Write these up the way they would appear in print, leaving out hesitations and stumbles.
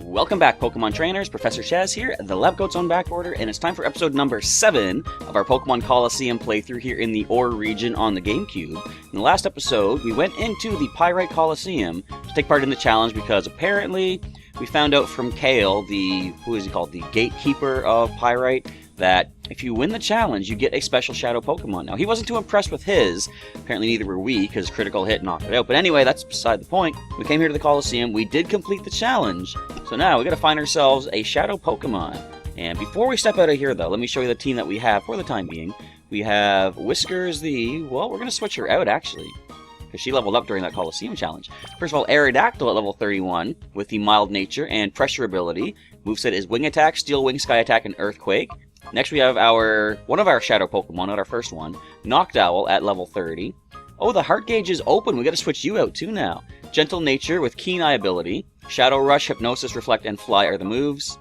Welcome back, Pokemon Trainers. Professor Shaz here, the Lab Coat's on back order, and it's time for episode number 7 of our Pokemon Colosseum playthrough here in the Orre region on the GameCube. In the last episode, we went into the Pyrite Colosseum to take part in the challenge because apparently we found out from Kale, the gatekeeper of Pyrite, that if you win the challenge, you get a special Shadow Pokemon. Now, he wasn't too impressed with his. Apparently, neither were we, because critical hit knocked it out. But anyway, that's beside the point. We came here to the Colosseum. We did complete the challenge. So now, we gotta find ourselves a Shadow Pokemon. And before we step out of here, though, let me show you the team that we have for the time being. We have Whiskers we're gonna switch her out, actually, because she leveled up during that Colosseum challenge. First of all, Aerodactyl at level 31 with the Mild Nature and Pressure ability. Moveset is Wing Attack, Steel Wing, Sky Attack, and Earthquake. Next we have one of our Shadow Pokemon, not our first one, Noctowl at level 30. Oh, the Heart Gauge is open. We gotta switch you out too now. Gentle Nature with Keen Eye ability. Shadow Rush, Hypnosis, Reflect, and Fly are the moves.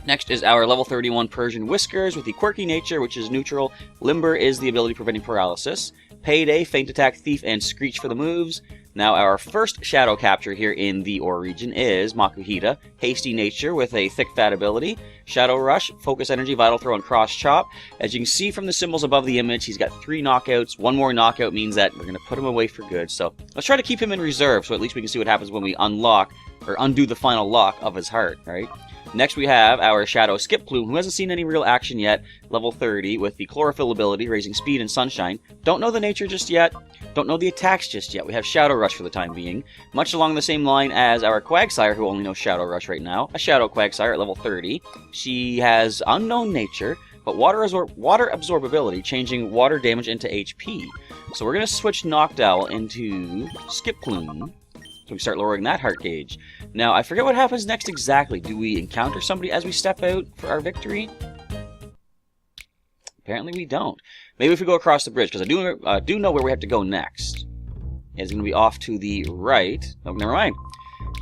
Next is our level 31 Persian Whiskers with the Quirky Nature, which is neutral. Limber is the ability preventing paralysis. Payday, Feint Attack, Thief, and Screech for the moves. Now our first Shadow capture here in the Orre region is Makuhita. Hasty Nature with a Thick Fat ability. Shadow Rush, Focus Energy, Vital Throw, and Cross Chop. As you can see from the symbols above the image, he's got 3 knockouts. One more knockout means that we're going to put him away for good. So let's try to keep him in reserve so at least we can see what happens when we unlock or undo the final lock of his heart, right? Next we have our Shadow Skiploom, who hasn't seen any real action yet, level 30, with the Chlorophyll ability, raising speed and sunshine. Don't know the nature just yet, don't know the attacks just yet. We have Shadow Rush for the time being, much along the same line as our Quagsire, who only knows Shadow Rush right now. A Shadow Quagsire at level 30. She has Unknown Nature, but water absorbability, changing water damage into HP. So we're going to switch Noctowl into Skiploom. So we start lowering that heart gauge. Now, I forget what happens next exactly. Do we encounter somebody as we step out for our victory? Apparently we don't. Maybe if we go across the bridge, because I do know where we have to go next. It's going to be off to the right. Oh, never mind.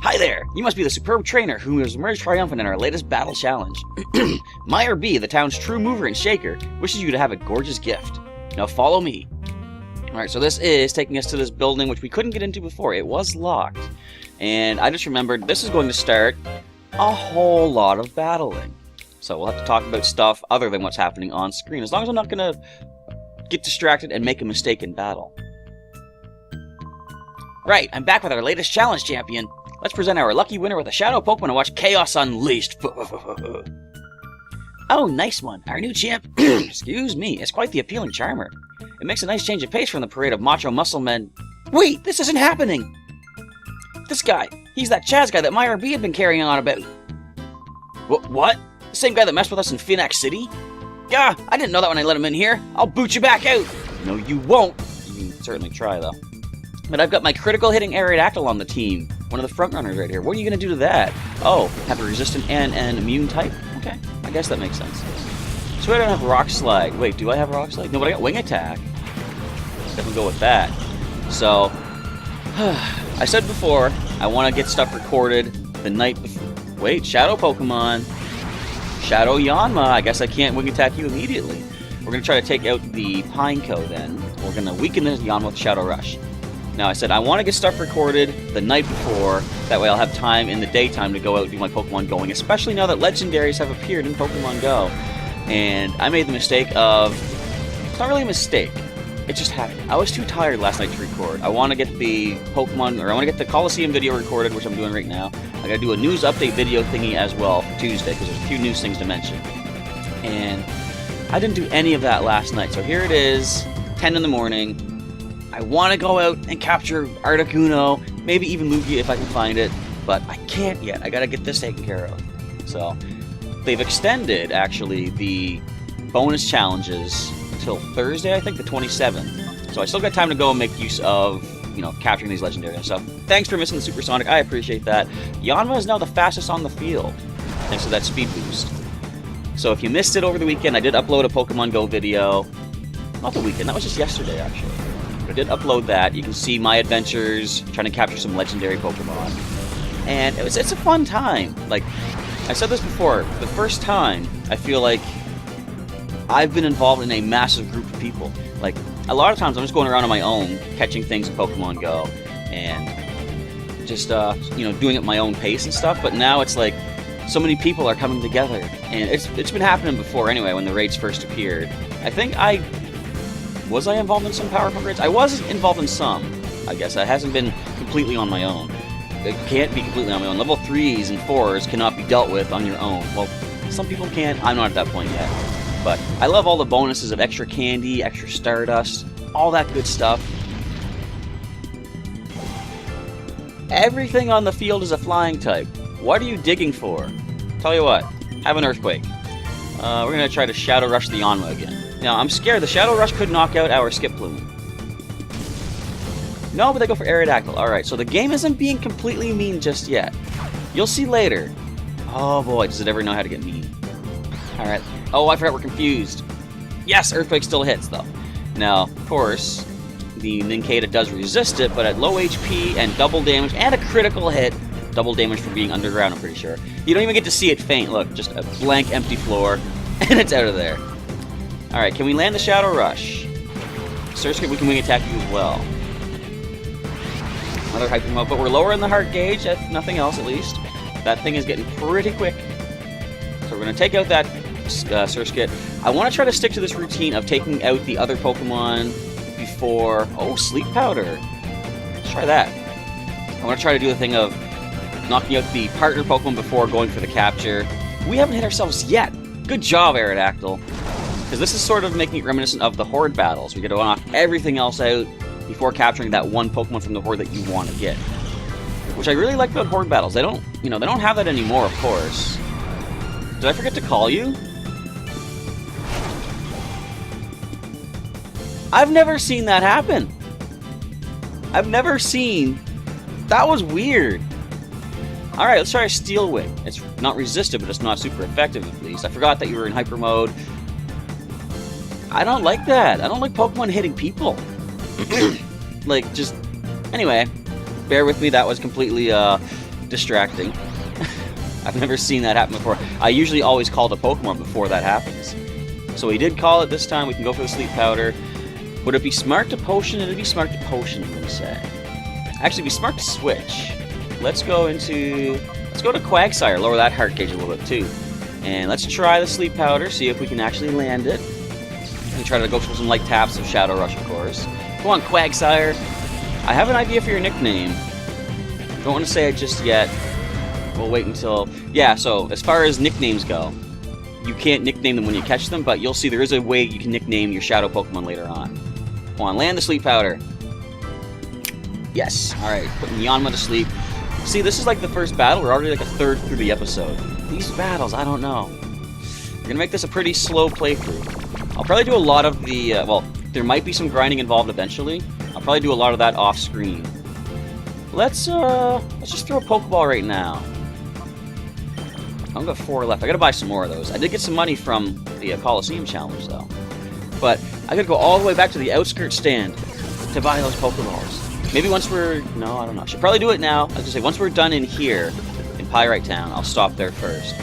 Hi there! You must be the superb trainer who has emerged triumphant in our latest battle challenge. Meyer B, the town's true mover and shaker, wishes you to have a gorgeous gift. Now follow me. Alright, so this is taking us to this building which we couldn't get into before. It was locked. And I just remembered this is going to start a whole lot of battling. So we'll have to talk about stuff other than what's happening on screen, as long as I'm not going to get distracted and make a mistake in battle. Right, I'm back with our latest challenge champion. Let's present our lucky winner with a Shadow Pokemon and watch Chaos Unleashed. Oh, nice one. Our new champ, excuse me, is quite the appealing charmer. It makes a nice change of pace from the parade of macho muscle men. Wait, this isn't happening! This guy, he's that Chaz guy that Meyer B had been carrying on about. What? The same guy that messed with us in Phoenix City? Yeah, I didn't know that when I let him in here. I'll boot you back out! No, you won't. You can certainly try, though. But I've got my critical hitting Aerodactyl on the team. One of the front runners right here. What are you going to do to that? Oh, have a resistant and an immune type? Okay, I guess that makes sense. So I don't have Rock Slide. Wait, do I have Rock Slide? No, but I got Wing Attack. Let's definitely go with that. So, I said before, I want to get stuff recorded the night before. Wait, Shadow Pokemon. Shadow Yanma. I guess I can't Wing Attack you immediately. We're going to try to take out the Pineco then. We're going to weaken the Yanma with Shadow Rush. Now, I said I want to get stuff recorded the night before. That way I'll have time in the daytime to go out and do my Pokemon Going, especially now that Legendaries have appeared in Pokemon Go. And I made the mistake of... It's not really a mistake. It just happened. I was too tired last night to record. I want to get the Colosseum video recorded, which I'm doing right now. I gotta do a news update video thingy as well for Tuesday, because there's a few news things to mention. And I didn't do any of that last night. So here it is, 10 in the morning. I want to go out and capture Articuno, maybe even Lugia if I can find it, but I can't yet. I gotta get this taken care of. So, they've extended, actually, the bonus challenges until Thursday, I think, the 27th. So I still got time to go and make use of, capturing these legendaries. So, thanks for missing the Supersonic. I appreciate that. Yanma is now the fastest on the field, thanks to that speed boost. So if you missed it over the weekend, I did upload a Pokemon Go video. Not the weekend, that was just yesterday, actually. I did upload that. You can see my adventures trying to capture some legendary Pokemon. And it's a fun time. Like, I said this before, the first time I feel like I've been involved in a massive group of people. Like, a lot of times I'm just going around on my own, catching things in Pokemon Go, and just you know, doing it at my own pace and stuff. But now it's like so many people are coming together, and it's been happening before anyway. When the raids first appeared, I think I was involved in some Power-Up raids. I was involved in some. I guess that hasn't been completely on my own. It can't be completely on my own. Level 3s and 4s cannot be dealt with on your own. Well, some people can. I'm not at that point yet. But I love all the bonuses of extra candy, extra stardust, all that good stuff. Everything on the field is a flying type. What are you digging for? Tell you what, have an earthquake. We're going to try to Shadow Rush the Yanma again. Now, I'm scared the Shadow Rush could knock out our Skiploom. No, but they go for Aerodactyl. Alright, so the game isn't being completely mean just yet. You'll see later. Oh boy, does it ever know how to get mean. Alright. Oh, I forgot we're confused. Yes, Earthquake still hits, though. Now, of course, the Nincada does resist it, but at low HP and double damage and a critical hit. Double damage for being underground, I'm pretty sure. You don't even get to see it faint. Look, just a blank, empty floor, and it's out of there. Alright, can we land the Shadow Rush? Surskit, we can wing attack you as well. Another Hyper Mode, but we're lower in the heart gauge, if nothing else at least. That thing is getting pretty quick. So we're going to take out that Surskit. I want to try to stick to this routine of taking out the other Pokemon before... Oh, Sleep Powder. Let's try that. I want to try to do the thing of knocking out the partner Pokemon before going for the capture. We haven't hit ourselves yet. Good job, Aerodactyl. Because this is sort of making it reminiscent of the Horde battles. We got to knock everything else out before capturing that one Pokemon from the Horde that you want to get. Which I really like about Horde battles. They don't, you know, they don't have that anymore, of course. Did I forget to call you? I've never seen that happen. I've never seen... That was weird. Alright, let's try a Steel Wing. It's not resisted, but it's not super effective at least. I forgot that you were in Hyper Mode. I don't like that. I don't like Pokemon hitting people. Like, just... Anyway, bear with me, that was completely distracting. I've never seen that happen before. I usually always call the Pokemon before that happens. So we did call it this time. We can go for the Sleep Powder. Would it be smart to potion? It'd be smart to potion, I'm going to say. Actually, it'd be smart to switch. Let's go to Quagsire. Lower that heart gauge a little bit, too. And let's try the Sleep Powder, see if we can actually land it. And try to go for some light taps of Shadow Rush, of course. Come on, Quagsire. I have an idea for your nickname. Don't want to say it just yet. We'll wait until... Yeah, so as far as nicknames go, you can't nickname them when you catch them, but you'll see there is a way you can nickname your Shadow Pokemon later on. Come on, land the Sleep Powder. Yes. Alright, putting Yanma to sleep. See, this is like the first battle. We're already like a third through the episode. These battles, I don't know. We're going to make this a pretty slow playthrough. I'll probably do a lot of the... well, there might be some grinding involved eventually. I'll probably do a lot of that off screen. Let's just throw a Pokeball right now. I've got 4 left. I gotta buy some more of those. I did get some money from the Colosseum challenge though. But I gotta go all the way back to the outskirts stand to buy those Pokeballs. Maybe once we're... No, I don't know. I should probably do it now. I was gonna say, once we're done in here, in Pyrite Town, I'll stop there first.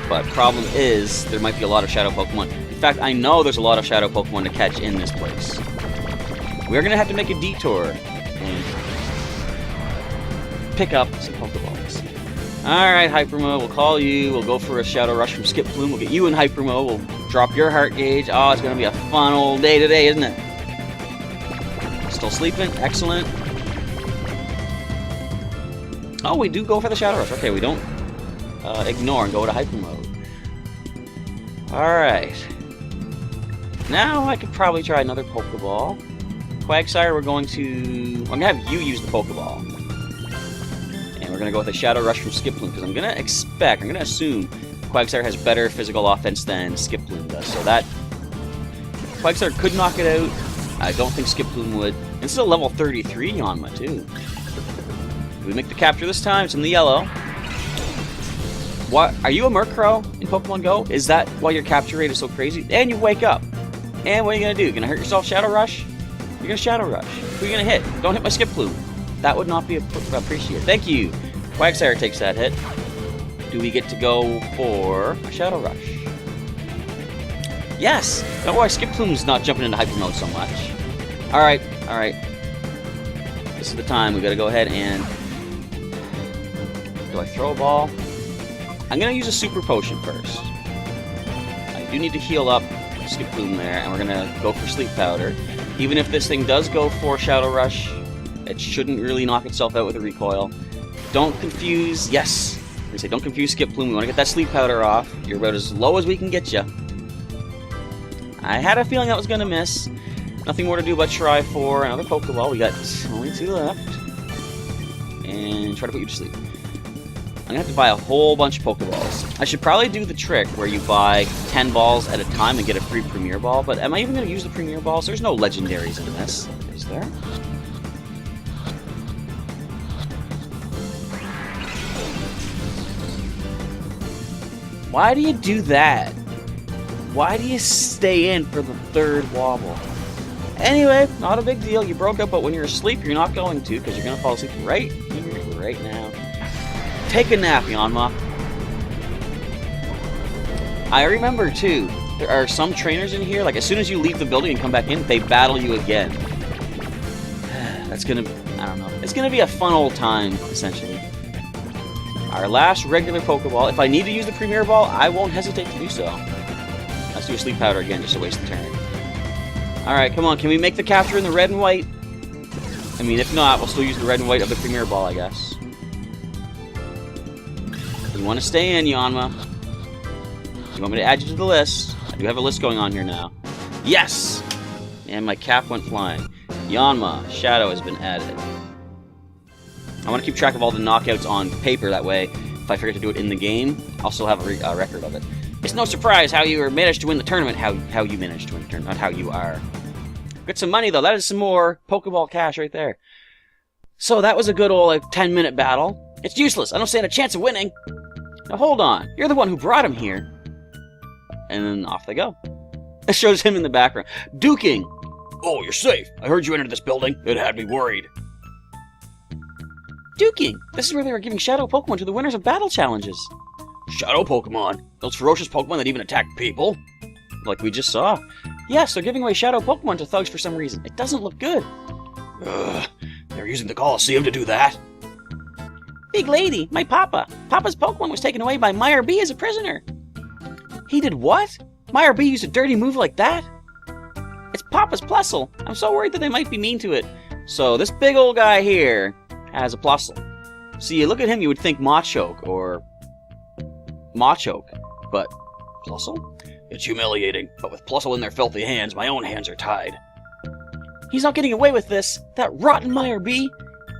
But problem is, there might be a lot of Shadow Pokemon. In fact, I know there's a lot of Shadow Pokemon to catch in this place. We're gonna have to make a detour and pick up some Pokeballs. Alright, Hyper Mode, we'll call you. We'll go for a Shadow Rush from Skiploom. We'll get you in Hyper Mode. We'll drop your heart gauge. Oh, it's gonna be a fun old day today, isn't it? Still sleeping? Excellent. Oh, we do go for the Shadow Rush. Okay, we don't ignore and go to Hyper Mode. Alright. Now I could probably try another Pokeball. Quagsire, I'm going to have you use the Pokeball. And we're going to go with a Shadow Rush from Skiploom, because I'm going to assume Quagsire has better physical offense than Skiploom does. So that Quagsire could knock it out. I don't think Skiploom would. And it's still level 33 Yanma, too. Do we make the capture this time? It's in the yellow. What? Are you a Murkrow in Pokemon Go? Is that why your capture rate is so crazy? And you wake up. And what are you going to do? Going to hurt yourself, Shadow Rush? You're going to Shadow Rush. Who are you going to hit? Don't hit my Skiploom. That would not be appreciated. Thank you. Quagsire takes that hit. Do we get to go for a Shadow Rush? Yes! Don't worry, Skiploom's not jumping into Hyper Mode so much. Alright, alright. This is the time. We gotta go ahead and Do I throw a ball? I'm going to use a super potion first. I do need to heal up Skip Bloom there, and we're going to go for Sleep Powder. Even if this thing does go for Shadow Rush, it shouldn't really knock itself out with a recoil. Don't confuse... Yes! I say don't confuse Skip Bloom. We want to get that Sleep Powder off. You're about as low as we can get you. I had a feeling that was going to miss. Nothing more to do but try for another Pokeball. We got only 2 left. And try to put you to sleep. I'm going to have to buy a whole bunch of Pokeballs. I should probably do the trick where you buy 10 balls at a time and get a free Premier Ball, but am I even going to use the Premier Balls? There's no legendaries in this, is there? Why do you do that? Why do you stay in for the 3rd wobble? Anyway, not a big deal. You broke up, but when you're asleep, you're not going to, because you're going to fall asleep right here, right now. Take a nap, Yanma. I remember, too, there are some trainers in here, like, as soon as you leave the building and come back in, they battle you again. That's gonna... I don't know. It's gonna be a fun old time, essentially. Our last regular Pokeball. If I need to use the Premier Ball, I won't hesitate to do so. Let's do a Sleep Powder again, just to waste the turn. Alright, come on. Can we make the capture in the red and white? I mean, if not, we'll still use the red and white of the Premier Ball, I guess. You want to stay in, Yanma. You want me to add you to the list? I do have a list going on here now. Yes! And my cap went flying. Yanma, Shadow has been added. I want to keep track of all the knockouts on paper, that way, if I forget to do it in the game, I'll still have a record of it. It's no surprise how you managed to win the tournament, how you managed to win the tournament, not how you are. Get some money, though. That is some more Pokeball cash right there. So that was a good old 10-minute battle. It's useless. I don't stand a chance of winning. Now hold on. You're the one who brought him here. And then off they go. It shows him in the background. Duking! Oh, you're safe. I heard you entered this building. It had me worried. Duking! This is where they were giving Shadow Pokemon to the winners of battle challenges. Shadow Pokemon? Those ferocious Pokemon that even attack people? Like we just saw. Yes, they're giving away Shadow Pokemon to thugs for some reason. It doesn't look good. Ugh, they're using the Colosseum to do that? Big lady, my papa. Papa's Pokemon was taken away by Meyer B as a prisoner. He did what? Meyer B used a dirty move like that? It's Papa's Plusle. I'm so worried that they might be mean to it. So this big old guy here has a Plusle. See, you look at him, you would think Machoke or Machoke, but Plusle? It's humiliating, but with Plusle in their filthy hands, my own hands are tied. He's not getting away with this, that rotten Meyer B.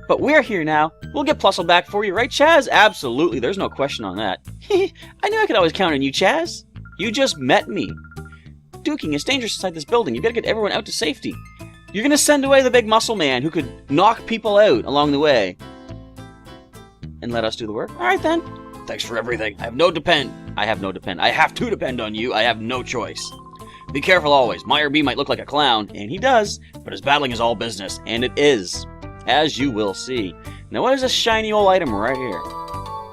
But we're here now. We'll get Plusle back for you, right, Chaz? Absolutely, there's no question on that. I knew I could always count on you, Chaz. You just met me. Duking, it's dangerous inside this building. You gotta get everyone out to safety. You're gonna send away the big muscle man who could knock people out along the way. And let us do the work? Alright then. Thanks for everything. I have to depend on you. I have no choice. Be careful always. Meyer B might look like a clown, and he does, but his battling is all business, and it is. As you will see. Now what is this shiny old item right here?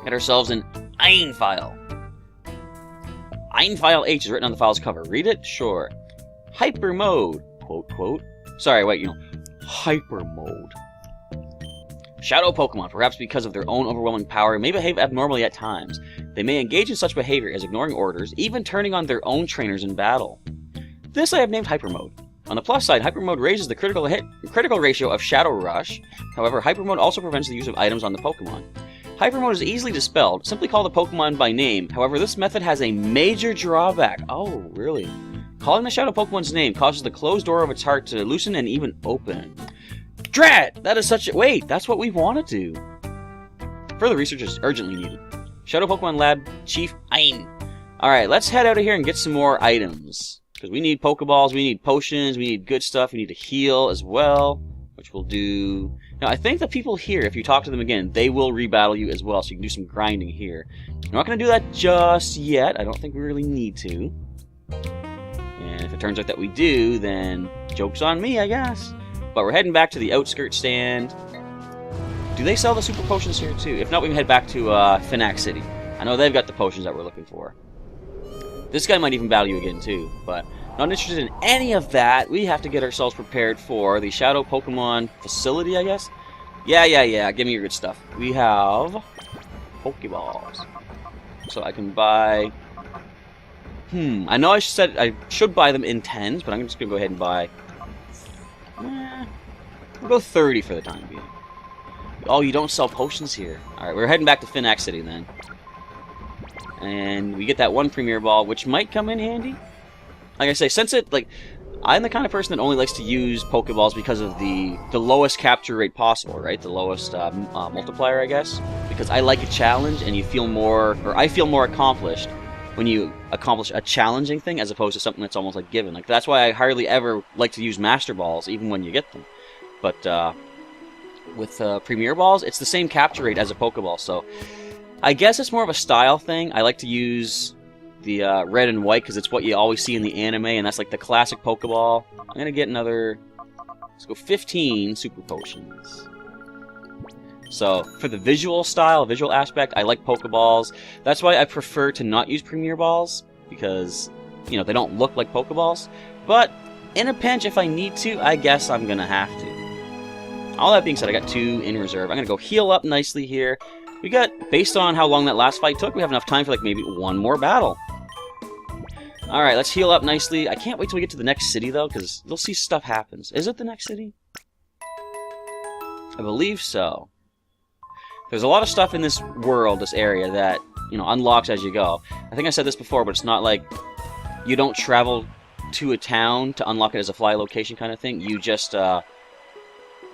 Get ourselves an Einfile. Einfile H is written on the file's cover. Read it? Sure. Hyper mode. Quote, quote. Sorry, wait, Hyper mode. Shadow Pokemon, perhaps because of their own overwhelming power, may behave abnormally at times. They may engage in such behavior as ignoring orders, even turning on their own trainers in battle. This I have named Hyper mode. On the plus side, Hyper mode raises the critical ratio of Shadow Rush. However, Hyper mode also prevents the use of items on the Pokemon. Hyper mode is easily dispelled. Simply call the Pokemon by name. However, this method has a major drawback. Oh, really? Calling the Shadow Pokemon's name causes the closed door of its heart to loosen and even open. Drat! That is such a... Wait, that's what we want to do. Further research is urgently needed. Shadow Pokemon Lab Chief Ein. Alright, let's head out of here and get some more items. Because we need Pokeballs, we need potions, we need good stuff, we need to heal as well. Which we'll do... Now, I think the people here, if you talk to them again, they will rebattle you as well, so you can do some grinding here. We're not going to do that just yet. I don't think we really need to. And if it turns out that we do, then joke's on me, I guess. But we're heading back to the outskirt stand. Do they sell the super potions here, too? If not, we can head back to Finac City. I know they've got the potions that we're looking for. This guy might even battle you again, too. But not interested in any of that. We have to get ourselves prepared for the Shadow Pokemon facility, I guess? Yeah. Give me your good stuff. We have Pokeballs. So I can buy... I know I said I should buy them in 10s, but I'm just going to go ahead and buy... we'll go 30 for the time being. Oh, you don't sell potions here. Alright, we're heading back to Phoenix City then. And we get that one Premier Ball, which might come in handy. Like I say, since it, like... I'm the kind of person that only likes to use Pokeballs because of the lowest capture rate possible, right? The lowest multiplier, I guess. Because I like a challenge, and you feel more... Or I feel more accomplished when you accomplish a challenging thing as opposed to something that's almost like given. Like, that's why I hardly ever like to use Master Balls, even when you get them. But with Premier Balls, it's the same capture rate as a Pokeball, so I guess it's more of a style thing. I like to use the red and white because it's what you always see in the anime, and that's like the classic Pokeball. I'm going to get another... Let's go 15 Super Potions. So, for the visual style, visual aspect, I like Pokeballs. That's why I prefer to not use Premier Balls, because, you know, they don't look like Pokeballs. But, in a pinch, if I need to, I guess I'm going to have to. All that being said, I got 2 in reserve. I'm going to go heal up nicely here. We got, based on how long that last fight took, we have enough time for, like, maybe one more battle. Alright, let's heal up nicely. I can't wait till we get to the next city, though, because you'll see stuff happens. Is it the next city? I believe so. There's a lot of stuff in this world, this area, that, you know, unlocks as you go. I think I said this before, but it's not like you don't travel to a town to unlock it as a fly location kind of thing. You just,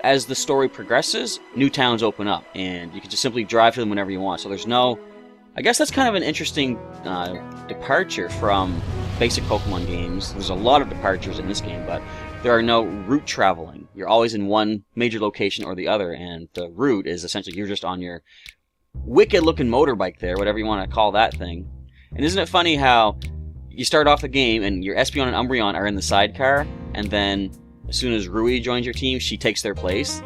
as the story progresses, new towns open up, and you can just simply drive to them whenever you want. So there's no... I guess that's kind of an interesting departure from basic Pokemon games. There's a lot of departures in this game, but there are no route traveling. You're always in one major location or the other, and the route is essentially you're just on your wicked-looking motorbike there, whatever you want to call that thing. And isn't it funny how you start off the game and your Espeon and Umbreon are in the sidecar, and then as soon as Rui joins your team, she takes their place?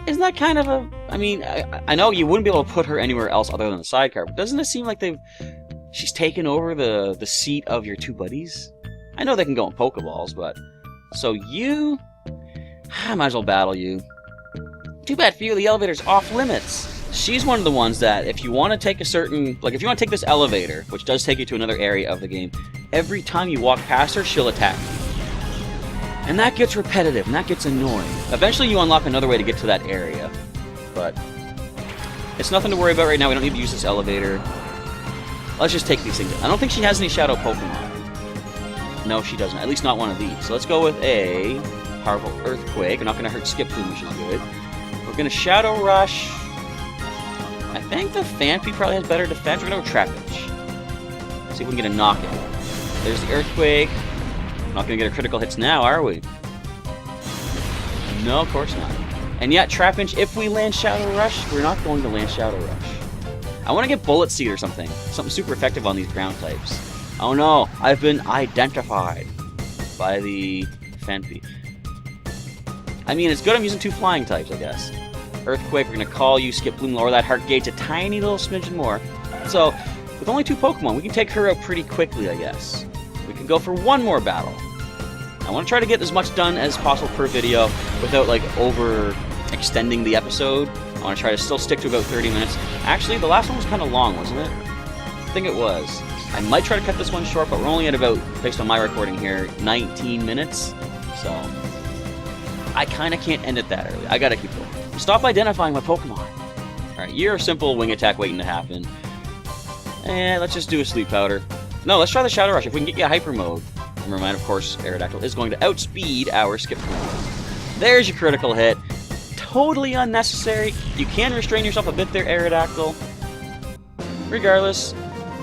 Isn't that kind of a... I mean, I know you wouldn't be able to put her anywhere else other than the sidecar, but doesn't it seem like she's taken over the seat of your 2 buddies? I know they can go in Pokeballs, but... So you... I might as well battle you. Too bad for you, the elevator's off limits. She's one of the ones that, if you want to take a certain... Like, if you want to take this elevator, which does take you to another area of the game, every time you walk past her, she'll attack you. And that gets repetitive, and that gets annoying. Eventually you unlock another way to get to that area. But it's nothing to worry about right now. We don't need to use this elevator. Let's just take these things. I don't think she has any Shadow Pokemon. No, she doesn't. At least not one of these. So let's go with a powerful Earthquake. We're not going to hurt Skip Plume, which is good. We're going to Shadow Rush. I think the Phanpy probably has better defense. We're going to go Trapinch. See if we can get a knockout. There's the Earthquake. Not going to get our critical hits now, are we? No, of course not. And yet, Trapinch, if we land Shadow Rush, we're not going to land Shadow Rush. I want to get Bullet Seed or something. Something super effective on these ground types. Oh no, I've been identified by the Phanpy. I mean, it's good I'm using 2 flying types, I guess. Earthquake, we're going to call you, Skip Plume, lower that heart gauge a tiny little smidgen more. So, with only 2 Pokemon, we can take her out pretty quickly, I guess. We can go for one more battle. I want to try to get as much done as possible per video without, like, over-extending the episode. I want to try to still stick to about 30 minutes. Actually, the last one was kind of long, wasn't it? I think it was. I might try to cut this one short, but we're only at about, based on my recording here, 19 minutes. So, I kind of can't end it that early. I gotta keep going. Stop identifying my Pokemon. Alright, you're a simple wing attack waiting to happen. And let's just do a Sleep Powder. No, let's try the Shadow Rush. If we can get you a Hyper Mode. Never mind, of course, Aerodactyl is going to outspeed our Skip Plume. There's your critical hit. Totally unnecessary. You can restrain yourself a bit there, Aerodactyl. Regardless,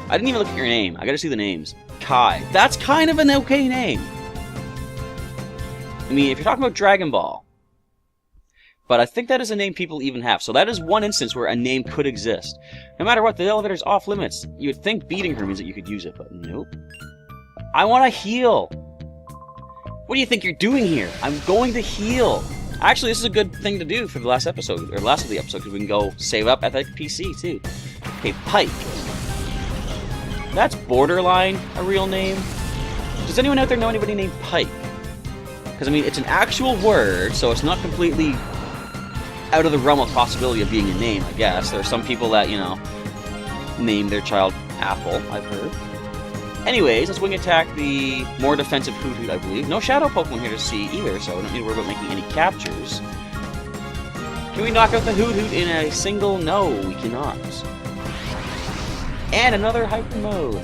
I didn't even look at your name. I gotta see the names. Kai. That's kind of an okay name. I mean, if you're talking about Dragon Ball. But I think that is a name people even have. So that is one instance where a name could exist. No matter what, the elevator's off limits. You would think beating her means that you could use it, but nope. I want to heal. What do you think you're doing here? I'm going to heal. Actually, this is a good thing to do for the last episode, or last of the episode, because we can go save up at the PC, too. Okay, Pike. That's borderline a real name. Does anyone out there know anybody named Pike? Because, I mean, it's an actual word, so it's not completely out of the realm of possibility of being a name, I guess. There are some people that, you know, name their child Apple, I've heard. Anyways, let's wing attack the more defensive Hoot, I believe. No shadow Pokemon here to see either, so we don't need to worry about making any captures. Can we knock out the Hoot in a single? No, we cannot. And another Hyper Mode.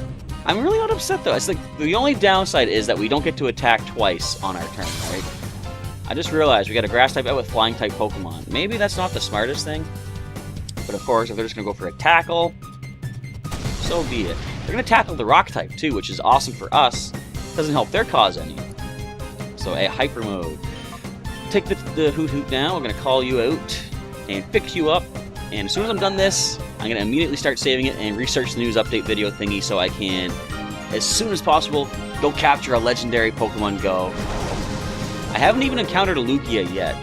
I'm really not upset, though. It's like the only downside is that we don't get to attack twice on our turn, right? I just realized we got a Grass-type out with Flying-type Pokemon. Maybe that's not the smartest thing. But of course, if they're just going to go for a tackle, so be it. They're going to tackle the Rock-type, too, which is awesome for us. Doesn't help their cause any. So a Hyper Mode. Take the Hoot now. We're going to call you out and fix you up. And as soon as I'm done this, I'm going to immediately start saving it and research the news update video thingy so I can, as soon as possible, go capture a legendary Pokemon Go. I haven't even encountered a Lugia yet,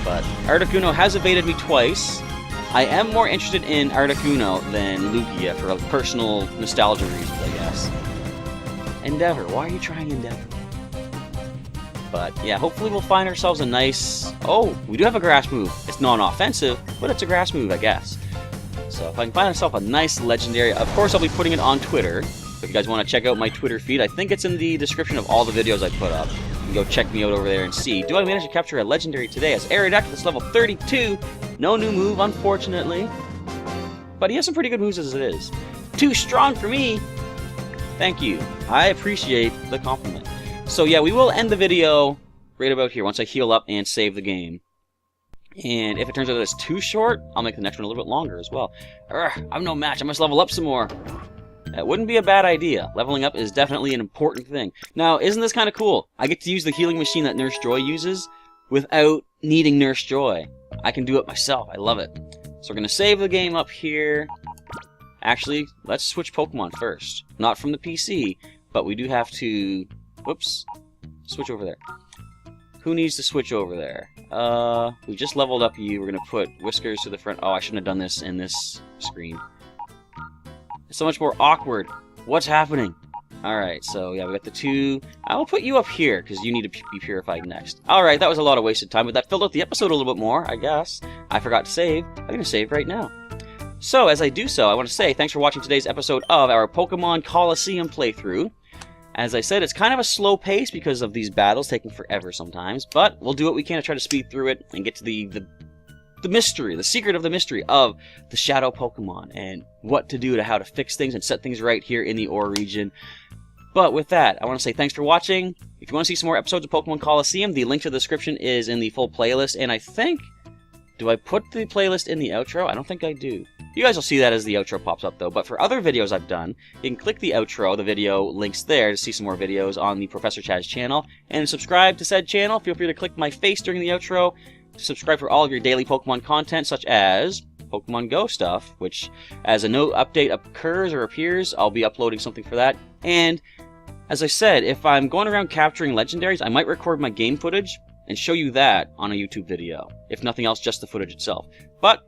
but Articuno has evaded me twice. I am more interested in Articuno than Lugia for a personal nostalgia reasons, I guess. Endeavor. Why are you trying Endeavor? But yeah, hopefully we'll find ourselves a nice... Oh, we do have a grass move. It's non-offensive, but it's a grass move, I guess. So if I can find myself a nice legendary... Of course, I'll be putting it on Twitter. If you guys want to check out my Twitter feed, I think it's in the description of all the videos I put up. You can go check me out over there and see. Do I manage to capture a legendary today? As Aerodactyl, that's level 32. No new move, unfortunately. But he has some pretty good moves as it is. Too strong for me. Thank you. I appreciate the compliment. So yeah, we will end the video right about here once I heal up and save the game. And if it turns out that it's too short, I'll make the next one a little bit longer as well. I'm no match. I must level up some more. That wouldn't be a bad idea. Leveling up is definitely an important thing. Now, isn't this kind of cool? I get to use the healing machine that Nurse Joy uses without needing Nurse Joy. I can do it myself. I love it. So we're going to save the game up here. Actually, let's switch Pokemon first. Not from the PC, but we do have to... Whoops. Switch over there. Who needs to switch over there? We just leveled up you. We're going to put Whiskers to the front. Oh, I shouldn't have done this in this screen. It's so much more awkward. What's happening? Alright, so yeah, we got the two. I will put you up here, because you need to be purified next. Alright, that was a lot of wasted time, but that filled out the episode a little bit more, I guess. I forgot to save. I'm going to save right now. So, as I do so, I want to say thanks for watching today's episode of our Pokémon Colosseum playthrough. As I said, it's kind of a slow pace because of these battles taking forever sometimes, but we'll do what we can to try to speed through it and get to the mystery, the secret of the mystery of the Shadow Pokemon and what to do to how to fix things and set things right here in the Orre region. But with that, I want to say thanks for watching. If you want to see some more episodes of Pokémon Colosseum, the link to the description is in the full playlist, and I think... Do I put the playlist in the outro? I don't think I do. You guys will see that as the outro pops up, though. But for other videos I've done, you can click the outro, the video links there, to see some more videos on the Professor Chaz channel. And subscribe to said channel. Feel free to click my face during the outro to subscribe for all of your daily Pokemon content, such as Pokemon Go stuff, which, as a new update occurs or appears, I'll be uploading something for that. And, as I said, if I'm going around capturing legendaries, I might record my game footage and show you that on a YouTube video. If nothing else, just the footage itself. But,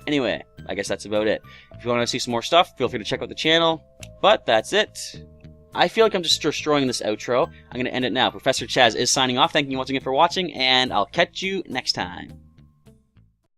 anyway, I guess that's about it. If you want to see some more stuff, feel free to check out the channel. But, that's it. I feel like I'm just destroying this outro. I'm going to end it now. Professor Chaz is signing off. Thank you once again for watching, and I'll catch you next time.